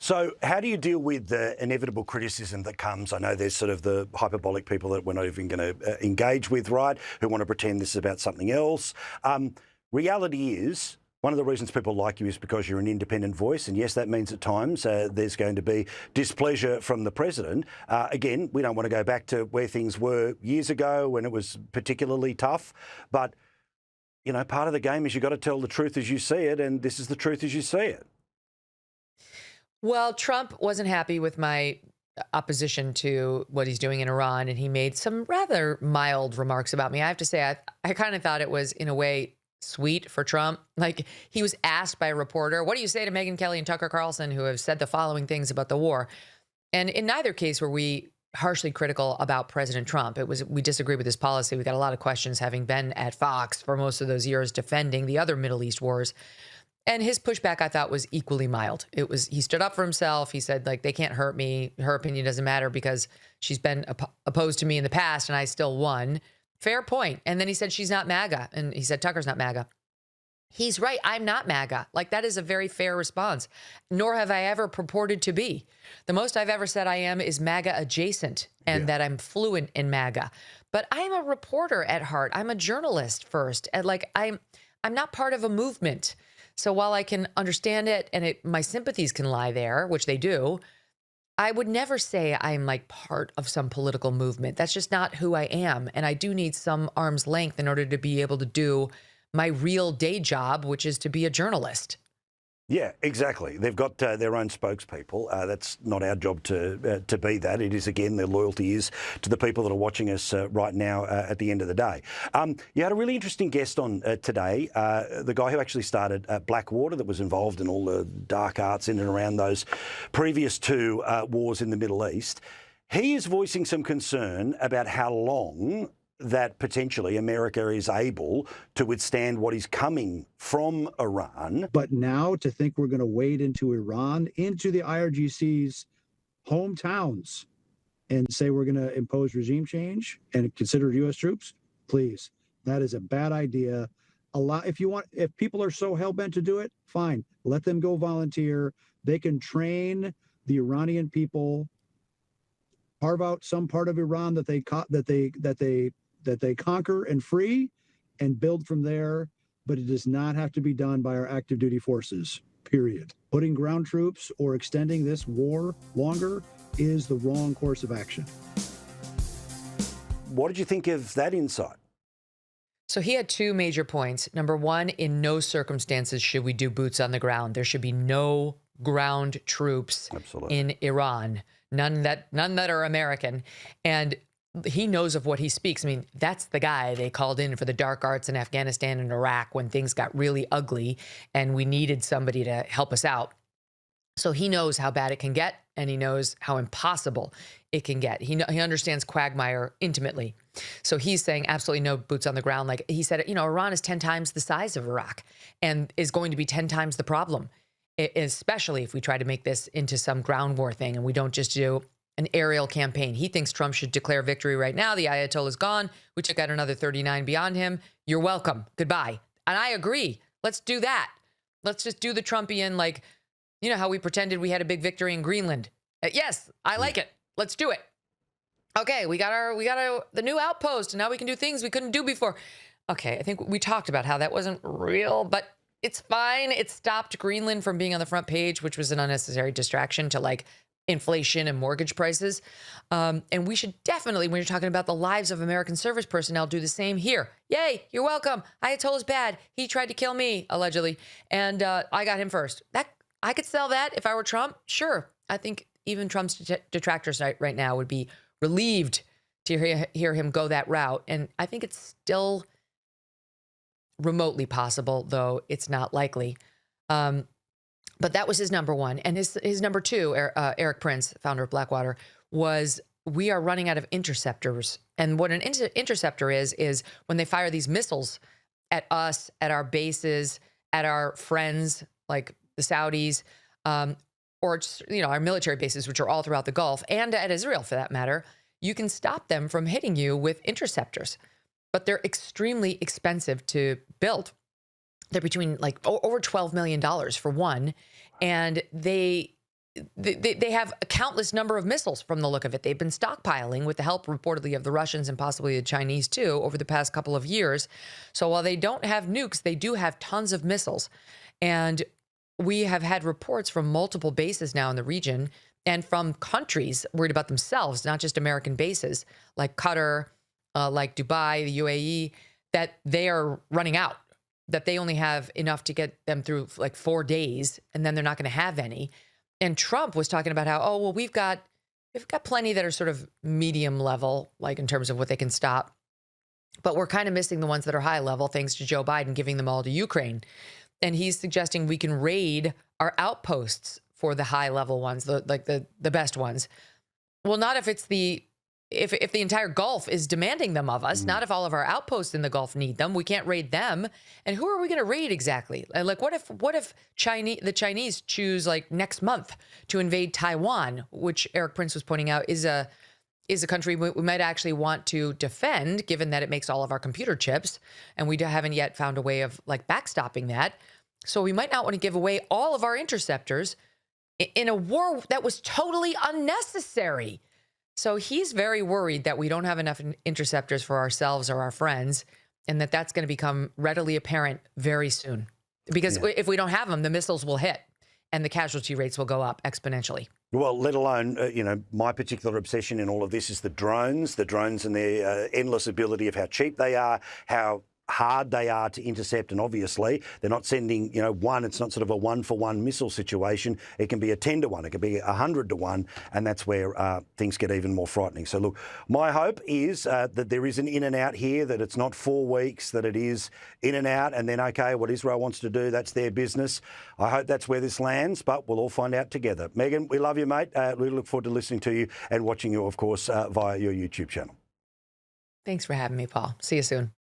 So how do you deal with the inevitable criticism that comes? I know there's sort of the hyperbolic people that we're not even going to engage with, right, who want to pretend this is about something else. Reality is, one of the reasons people like you is because you're an independent voice. And yes, that means at times there's going to be displeasure from the president. Again, we don't want to go back to where things were years ago when it was particularly tough. But, you know, part of the game is you've got to tell the truth as you see it. And this is the truth as you see it. Well, Trump wasn't happy with my opposition to what he's doing in Iran, and he made some rather mild remarks about me. I have to say, I kind of thought it was, in a way, sweet for Trump. Like, he was asked by a reporter, what do you say to Megyn Kelly and Tucker Carlson, who have said the following things about the war? And in neither case were we harshly critical about President Trump. We disagree with his policy. We got a lot of questions, having been at Fox for most of those years defending the other Middle East wars. And his pushback, I thought, was equally mild. He stood up for himself. He said, like, they can't hurt me. Her opinion doesn't matter because she's been opposed to me in the past and I still won. Fair point. And then he said, she's not MAGA. And he said, Tucker's not MAGA. He's right. I'm not MAGA. Like, that is a very fair response. Nor have I ever purported to be. The most I've ever said I am is MAGA adjacent, and that I'm fluent in MAGA. But I'm a reporter at heart. I'm a journalist first. And like, I'm not part of a movement. So while I can understand it and my sympathies can lie there, which they do, I would never say I'm like part of some political movement. That's just not who I am. And I do need some arm's length in order to be able to do my real day job, which is to be a journalist. Yeah, exactly. They've got their own spokespeople. That's not our job to be that. It is, again, their loyalty is to the people that are watching us right now at the end of the day. You had a really interesting guest on today, the guy who actually started Blackwater, that was involved in all the dark arts in and around those previous two wars in the Middle East. He is voicing some concern about how long that potentially America is able to withstand what is coming from Iran. But now to think we're going to wade into Iran, into the IRGC's hometowns, and say we're going to impose regime change and consider U.S. troops, please, that is a bad idea. If people are so hell-bent to do it, fine, let them go volunteer. They can train the Iranian people, carve out some part of Iran that they conquer and free, and build from there. But it does not have to be done by our active duty forces, period. Putting ground troops or extending this war longer is the wrong course of action. What did you think of that insight? So he had two major points. Number one, in no circumstances should we do boots on the ground. There should be no ground troops in Iran, none that are American. And he knows of what he speaks. I mean, that's the guy they called in for the dark arts in Afghanistan and Iraq when things got really ugly and we needed somebody to help us out. So he knows how bad it can get, and he knows how impossible it can get. He understands quagmire intimately. So he's saying absolutely no boots on the ground. Like he said, you know, Iran is 10 times the size of Iraq and is going to be 10 times the problem, especially if we try to make this into some ground war thing and we don't just do an aerial campaign. He thinks Trump should declare victory right now. The Ayatollah's gone. We took out another 39 beyond him. You're welcome. Goodbye. And I agree. Let's do that. Let's just do the Trumpian, like, you know how we pretended we had a big victory in Greenland. Yes, I like it. Let's do it. Okay, we got the new outpost, and now we can do things we couldn't do before. Okay, I think we talked about how that wasn't real, but it's fine. It stopped Greenland from being on the front page, which was an unnecessary distraction to like inflation and mortgage prices. And we should definitely, when you're talking about the lives of American service personnel, do the same here. Yay, you're welcome. Ayatollah's bad. He tried to kill me, allegedly, and I got him first. I could sell that if I were Trump. Sure. I think even Trump's detractors right now would be relieved to hear him go that route. And I think it's still remotely possible, though it's not likely. But that was his number one. And his number two, Eric Prince, founder of Blackwater, was we are running out of interceptors. And what an interceptor is when they fire these missiles at us, at our bases, at our friends, like the Saudis, or just, you know, our military bases, which are all throughout the Gulf, and at Israel for that matter, you can stop them from hitting you with interceptors. But they're extremely expensive to build. They're between like over $12 million for one. And they they have a countless number of missiles from the look of it. They've been stockpiling with the help reportedly of the Russians and possibly the Chinese too over the past couple of years. So while they don't have nukes, they do have tons of missiles. And we have had reports from multiple bases now in the region and from countries worried about themselves, not just American bases like Qatar, like Dubai, the UAE, that they are running out, that they only have enough to get them through like 4 days, and then they're not going to have any. And Trump was talking about how, oh, well, we've got plenty that are sort of medium level, like in terms of what they can stop. But we're kind of missing the ones that are high level, thanks to Joe Biden giving them all to Ukraine. And he's suggesting we can raid our outposts for the high level ones, the best ones. Well, not if it's if the entire Gulf is demanding them of us, not if all of our outposts in the Gulf need them. We can't raid them. And who are we going to raid exactly? Like, what if the Chinese choose like next month to invade Taiwan, which Eric Prince was pointing out is a country we might actually want to defend, given that it makes all of our computer chips, and we haven't yet found a way of like backstopping that. So we might not want to give away all of our interceptors in a war that was totally unnecessary. So he's very worried that we don't have enough interceptors for ourselves or our friends, and that's going to become readily apparent very soon. Because if we don't have them, the missiles will hit and the casualty rates will go up exponentially. Well, let alone, my particular obsession in all of this is the drones and their endless ability of how cheap they are, how hard they are to intercept, and obviously they're not sending, one. It's not sort of a 1-for-1 missile situation. It can be a 10-to-1. It can be 100-to-1, and that's where things get even more frightening. So look, my hope is that there is an in and out here, that it's not 4 weeks, that it is in and out, and then, okay, what Israel wants to do, that's their business. I hope that's where this lands, but we'll all find out together. Megyn, we love you, mate. We look forward to listening to you and watching you, of course, via your YouTube channel. Thanks for having me, Paul. See you soon.